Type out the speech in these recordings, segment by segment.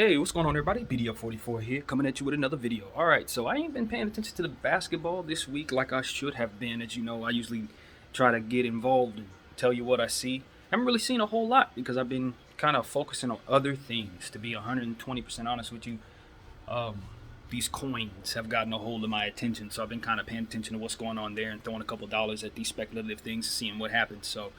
Hey, what's going on, everybody? BDF44 here, coming at you with another video. Alright, so I ain't been paying attention to the basketball this week like I should have been. As you know, I usually try to get involved and tell you what I see. Haven't really seen a whole lot because I've been kind of focusing on other things, to be 120% honest with you. These coins have gotten a hold of my attention, so I've been kind of paying attention to what's going on there and throwing a couple dollars at these speculative things, seeing what happens. So,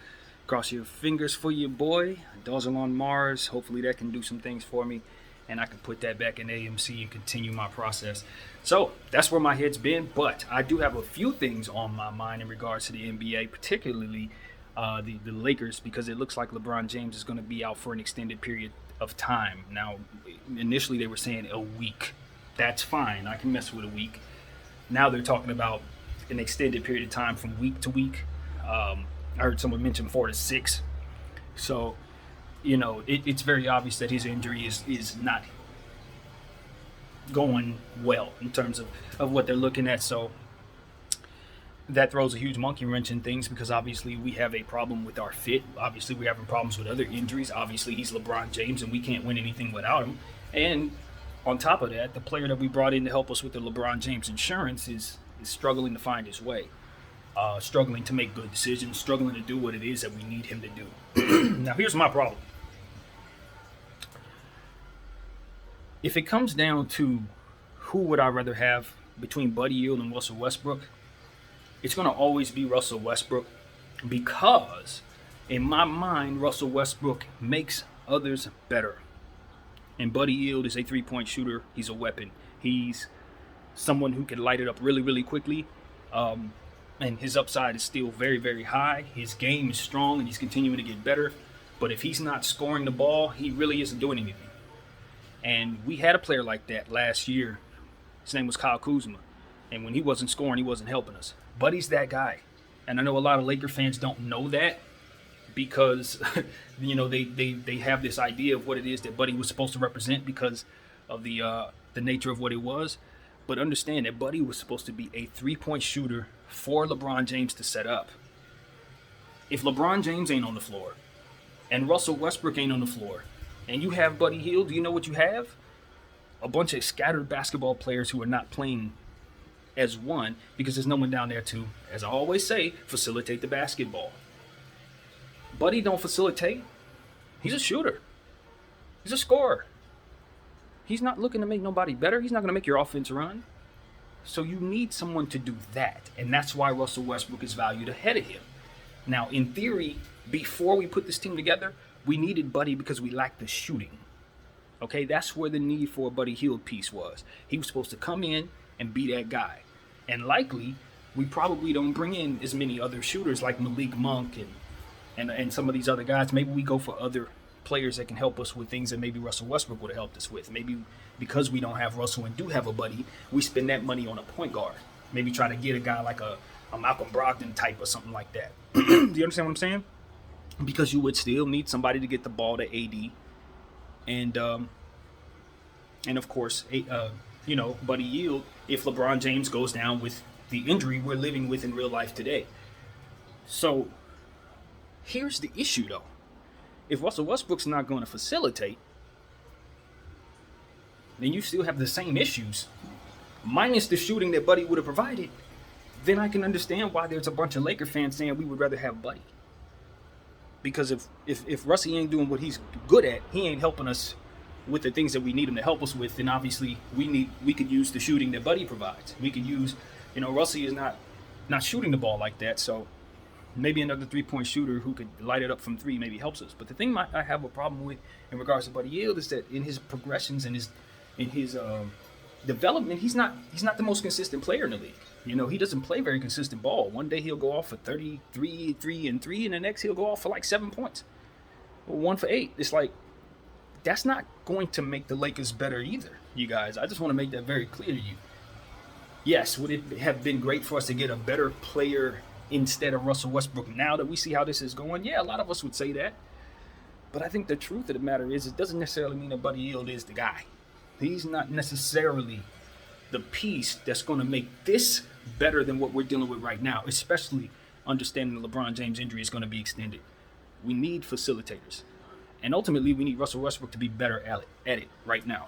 cross your fingers for your boy. Dozzle on Mars. Hopefully that can do some things for me, and I can put that back in AMC and continue my process. So that's where my head's been, but I do have a few things on my mind in regards to the NBA, particularly the Lakers, because it looks like LeBron James is going to be out for an extended period of time. Now, initially they were saying a week. That's fine. I can mess with a week. Now they're talking about an extended period of time from week to week. I heard someone mention 4 to 6. So, it's very obvious that his injury is not going well in terms of what they're looking at. So that throws a huge monkey wrench in things because obviously we have a problem with our fit. Obviously we're having problems with other injuries. Obviously he's LeBron James and we can't win anything without him. And on top of that, the player that we brought in to help us with the LeBron James insurance is struggling to find his way. Struggling to make good decisions, struggling to do what it is that we need him to do. Now, here's my problem. If it comes down to who would I rather have between Buddy Hield and Russell Westbrook, it's going to always be Russell Westbrook because, in my mind, Russell Westbrook makes others better. And Buddy Hield is a three-point shooter. He's a weapon. He's someone who can light it up really, really quickly. And his upside is still very, very high. His game is strong, and he's continuing to get better. But if he's not scoring the ball, he really isn't doing anything. And we had a player like that last year. His name was Kyle Kuzma. And when he wasn't scoring, he wasn't helping us. Buddy's that guy. And I know a lot of Laker fans don't know that because, they have this idea of what it is that Buddy was supposed to represent because of the nature of what it was. But understand that Buddy was supposed to be a three-point shooter for LeBron James to set up. If LeBron James ain't on the floor and Russell Westbrook ain't on the floor and you have Buddy Hield, do you know what you have? A bunch of scattered basketball players who are not playing as one because there's no one down there to, as I always say, facilitate the basketball. Buddy don't facilitate. He's a shooter. He's a scorer. He's not looking to make nobody better. He's not going to make your offense run. So you need someone to do that. And that's why Russell Westbrook is valued ahead of him. Now, in theory, before we put this team together, we needed Buddy because we lacked the shooting. Okay, that's where the need for a Buddy Hield piece was. He was supposed to come in and be that guy. And likely, we probably don't bring in as many other shooters like Malik Monk and some of these other guys. Maybe we go for other players that can help us with things that maybe Russell Westbrook would have helped us with. Maybe because we don't have Russell and do have a Buddy, we spend that money on a point guard. Maybe try to get a guy like a Malcolm Brogdon type or something like that. Do you understand what I'm saying? Because you would still need somebody to get the ball to AD. And of course, Buddy Hield, if LeBron James goes down with the injury we're living with in real life today. So here's the issue, though. If Russell Westbrook's not going to facilitate, then you still have the same issues, minus the shooting that Buddy would have provided. Then I can understand why there's a bunch of Laker fans saying we would rather have Buddy. Because if Russie ain't doing what he's good at, he ain't helping us with the things that we need him to help us with, then obviously we could use the shooting that Buddy provides. We could use, Russie is not shooting the ball like that, so maybe another three-point shooter who could light it up from three maybe helps us. But the thing I have a problem with in regards to Buddy Hield is that in his progressions and in his development, he's not the most consistent player in the league. He doesn't play very consistent ball. One day he'll go off for 33, 3, and 3, and the next he'll go off for like 7 points. Or 1 for 8. It's like, that's not going to make the Lakers better either, you guys. I just want to make that very clear to you. Yes, would it have been great for us to get a better player instead of Russell Westbrook now that we see how this is going? Yeah, a lot of us would say that. But I think the truth of the matter is it doesn't necessarily mean that Buddy Hield is the guy. He's not necessarily the piece that's going to make this better than what we're dealing with right now, especially understanding the LeBron James injury is going to be extended. We need facilitators. And ultimately, we need Russell Westbrook to be better at it right now.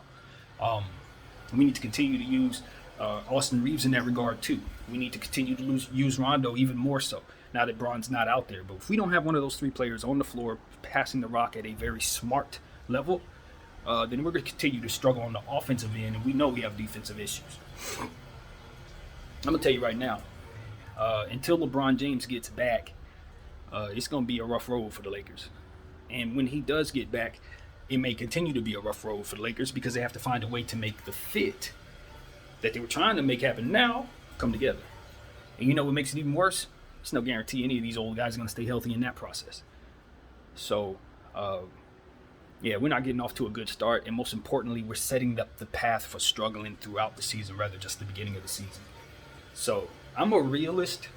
We need to continue to use Austin Reeves in that regard too. We need to continue to use Rondo even more so now that Bron's not out there. But if we don't have one of those three players on the floor passing the rock at a very smart level, then we're going to continue to struggle on the offensive end, and we know we have defensive issues. I'm going to tell you right now, until LeBron James gets back, it's going to be a rough road for the Lakers. And when he does get back, it may continue to be a rough road for the Lakers because they have to find a way to make the fit that they were trying to make happen now come together. And you know what makes it even worse? There's no guarantee any of these old guys are going to stay healthy in that process. So, yeah, we're not getting off to a good start. And most importantly, we're setting up the path for struggling throughout the season rather just the beginning of the season. So I'm a realist.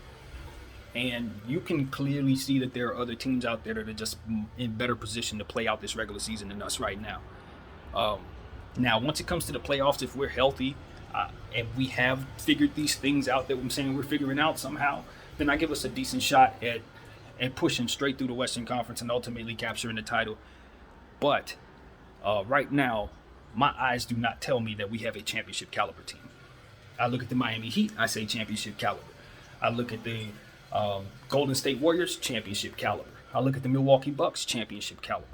And you can clearly see that there are other teams out there that are just in better position to play out this regular season than us right now. Now, once it comes to the playoffs, if we're healthy and we have figured these things out that I'm saying we're figuring out somehow, then I give us a decent shot at pushing straight through the Western Conference and ultimately capturing the title. But right now, my eyes do not tell me that we have a championship caliber team. I look at the Miami Heat, I say championship caliber. I look at the Golden State Warriors, championship caliber. I look at the Milwaukee Bucks, championship caliber.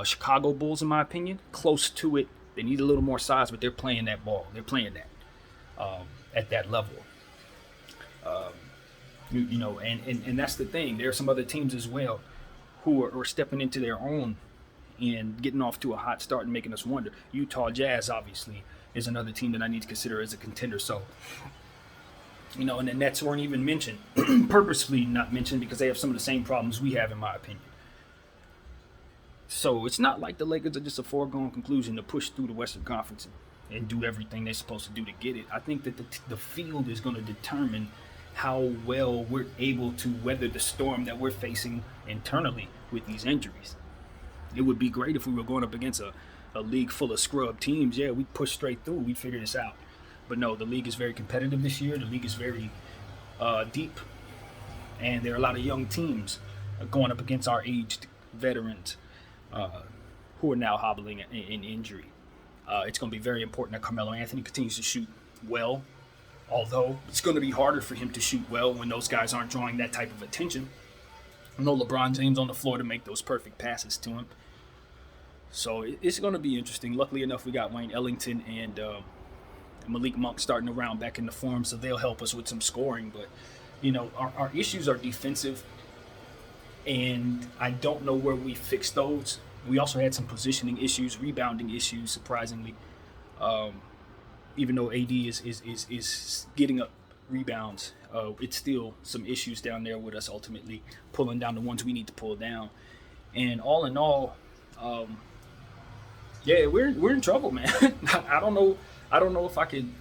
Chicago Bulls, in my opinion, close to it. They need a little more size, but they're playing that ball. They're playing that at that level. You know, and that's the thing. There are some other teams as well who are stepping into their own and getting off to a hot start and making us wonder. Utah Jazz, obviously, is another team that I need to consider as a contender. So, you know, and the Nets weren't even mentioned, purposefully not mentioned because they have some of the same problems we have, in my opinion. So it's not like the Lakers are just a foregone conclusion to push through the Western Conference and do everything they're supposed to do to get it. I think that the field is going to determine how well we're able to weather the storm that we're facing internally with these injuries. It would be great if we were going up against a league full of scrub teams. Yeah, we'd push straight through. We'd figure this out. But no, the league is very competitive this year. The league is very deep. And there are a lot of young teams going up against our aged veterans who are now hobbling in injury. It's going to be very important that Carmelo Anthony continues to shoot well, although it's going to be harder for him to shoot well when those guys aren't drawing that type of attention. No LeBron James on the floor to make those perfect passes to him. So it's going to be interesting. Luckily enough, we got Wayne Ellington and Malik Monk starting to round back into form, so they'll help us with some scoring. But, you know, our issues are defensive, and I don't know where we fix those. We also had some positioning issues, rebounding issues, surprisingly. Even though AD is getting up rebounds, it's still some issues down there with us ultimately pulling down the ones we need to pull down. And all in all, yeah, we're in trouble, man. I don't know if I can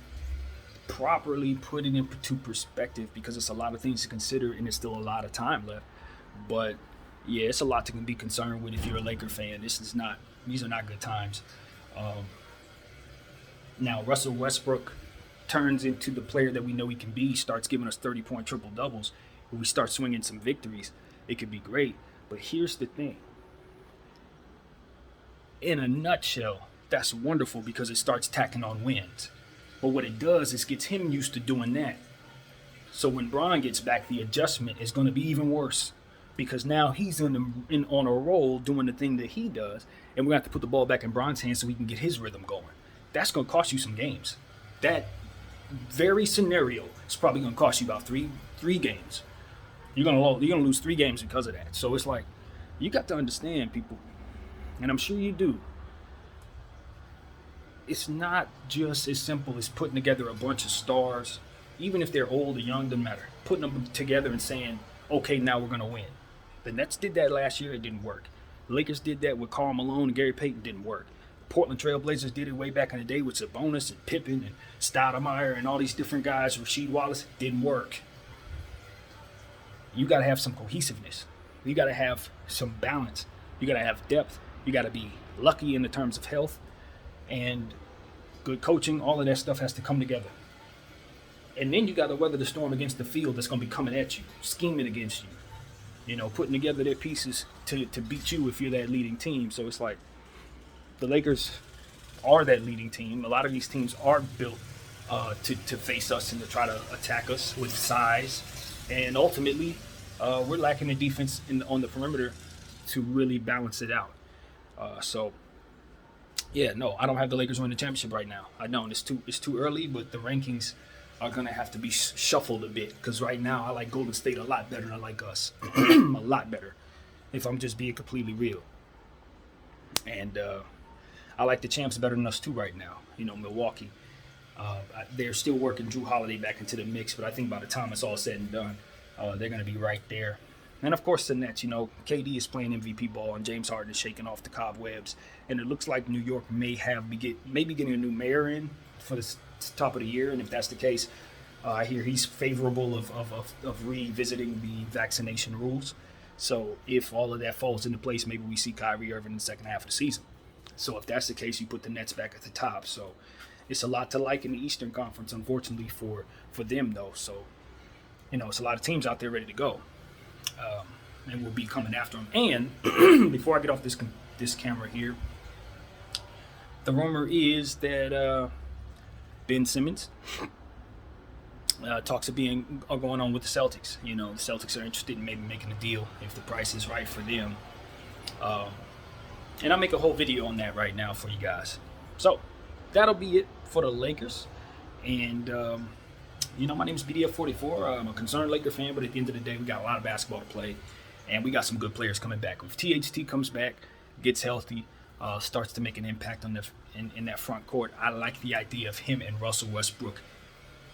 properly put it into perspective because it's a lot of things to consider and there's still a lot of time left. But yeah, it's a lot to be concerned with if you're a Laker fan. These are not good times. Now Russell Westbrook turns into the player that we know he can be, starts giving us 30-point triple doubles. When we start swinging some victories, it could be great. But here's the thing. In a nutshell, that's wonderful because it starts tacking on wins. But what it does is gets him used to doing that. So when Bron gets back, the adjustment is going to be even worse because now he's on a roll doing the thing that he does, and we're going to have to put the ball back in Bron's hands so he can get his rhythm going. That's going to cost you some games. That very scenario is probably going to cost you about three games. You're going to lose 3 games because of that. So it's like, you got to understand, people, and I'm sure you do, it's not just as simple as putting together a bunch of stars, even if they're old or young, doesn't matter. Putting them together and saying, okay, now we're going to win. The Nets did that last year, it didn't work. The Lakers did that with Karl Malone and Gary Payton, didn't work. Portland Trailblazers did it way back in the day with Sabonis and Pippen and Stoudemire and all these different guys, Rasheed Wallace, didn't work. You got to have some cohesiveness. You got to have some balance. You got to have depth. You got to be lucky in the terms of health and good coaching. All of that stuff has to come together. And then you got to weather the storm against the field that's going to be coming at you, scheming against you, you know, putting together their pieces to beat you if you're that leading team. So it's like the Lakers are that leading team. A lot of these teams are built to face us and to try to attack us with size, and ultimately we're lacking the defense on the perimeter to really balance it out. So yeah, no, I don't have the Lakers winning the championship right now. I know it's too early, but the rankings are gonna have to be shuffled a bit because right now I like Golden State a lot better than I like us, a lot better. If I'm just being completely real, and I like the champs better than us too right now. You know, Milwaukee. They're still working Drew Holiday back into the mix, but I think by the time it's all said and done, they're going to be right there. And of course, the Nets. You know, KD is playing MVP ball, and James Harden is shaking off the cobwebs. And it looks like New York may be getting a new mayor in for the top of the year. And if that's the case, I hear he's favorable of revisiting the vaccination rules. So if all of that falls into place, maybe we see Kyrie Irving in the second half of the season. So if that's the case, you put the Nets back at the top. So it's a lot to like in the Eastern Conference, unfortunately for them, though. So, you know, it's a lot of teams out there ready to go. And we'll be coming after them. And before I get off this camera here, the rumor is that Ben Simmons talks are going on with the Celtics. You know, the Celtics are interested in maybe making a deal if the price is right for them. And I'll make a whole video on that right now for you guys. So that'll be it for the Lakers. And, you know, my name is BDF44. I'm a concerned Laker fan, but at the end of the day, we got a lot of basketball to play. And we got some good players coming back. If THT comes back, gets healthy, starts to make an impact on in that front court, I like the idea of him and Russell Westbrook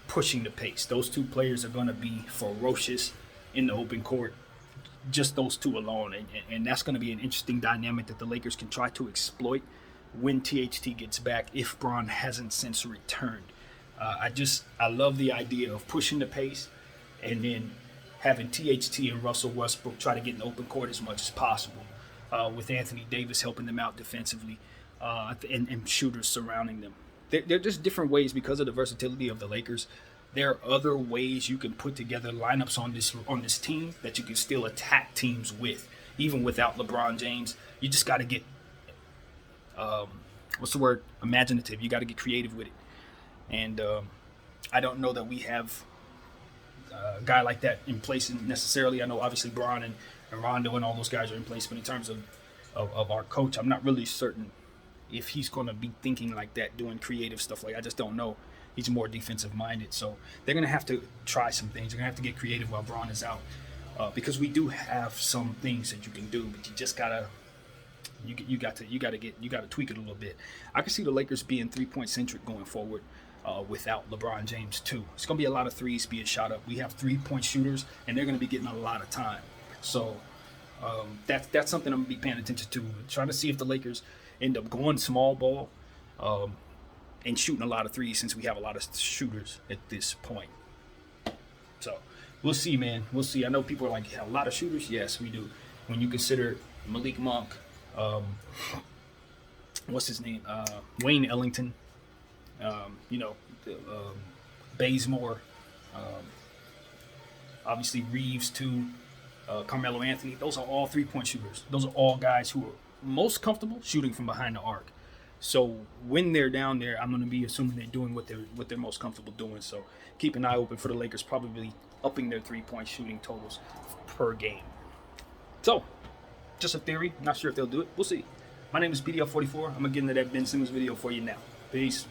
pushing the pace. Those two players are going to be ferocious in the open court. Just those two alone. And that's going to be an interesting dynamic that the Lakers can try to exploit when THT gets back, if Bron hasn't since returned. I love the idea of pushing the pace and then having THT and Russell Westbrook try to get in the open court as much as possible, with Anthony Davis helping them out defensively, and shooters surrounding them. They're just different ways because of the versatility of the Lakers. There are other ways you can put together lineups on this team that you can still attack teams with, even without LeBron James. You just got to get, imaginative. You got to get creative with it. And I don't know that we have a guy like that in place necessarily. I know obviously Bron and Rondo and all those guys are in place, but in terms of our coach, I'm not really certain if he's going to be thinking like that, doing creative stuff like I just don't know. He's more defensive minded, so they're going to have to try some things. They're going to have to get creative while Bron is out, because we do have some things that you can do, but you just gotta you got to tweak it a little bit. I can see the Lakers being 3-point centric going forward. Without LeBron James too. It's going to be a lot of threes being shot up. We have 3-point shooters, and they're going to be getting a lot of time. So that's something I'm going to be paying attention to. Trying to see if the Lakers end up going small ball and shooting a lot of threes, since we have a lot of shooters at this point. So we'll see, man. We'll see. I know people are like, a lot of shooters. Yes, we do. When you consider Malik Monk, what's his name? Wayne Ellington. Bazemore, obviously Reeves too, Carmelo Anthony. Those are all 3-point shooters. Those are all guys who are most comfortable shooting from behind the arc. So when they're down there, I'm going to be assuming they're doing what they're most comfortable doing. So keep an eye open for the Lakers probably upping their 3-point shooting totals per game. So just a theory. Not sure if they'll do it. We'll see. My name is BDL44. I'm going to get into that Ben Simmons video for you now. Peace.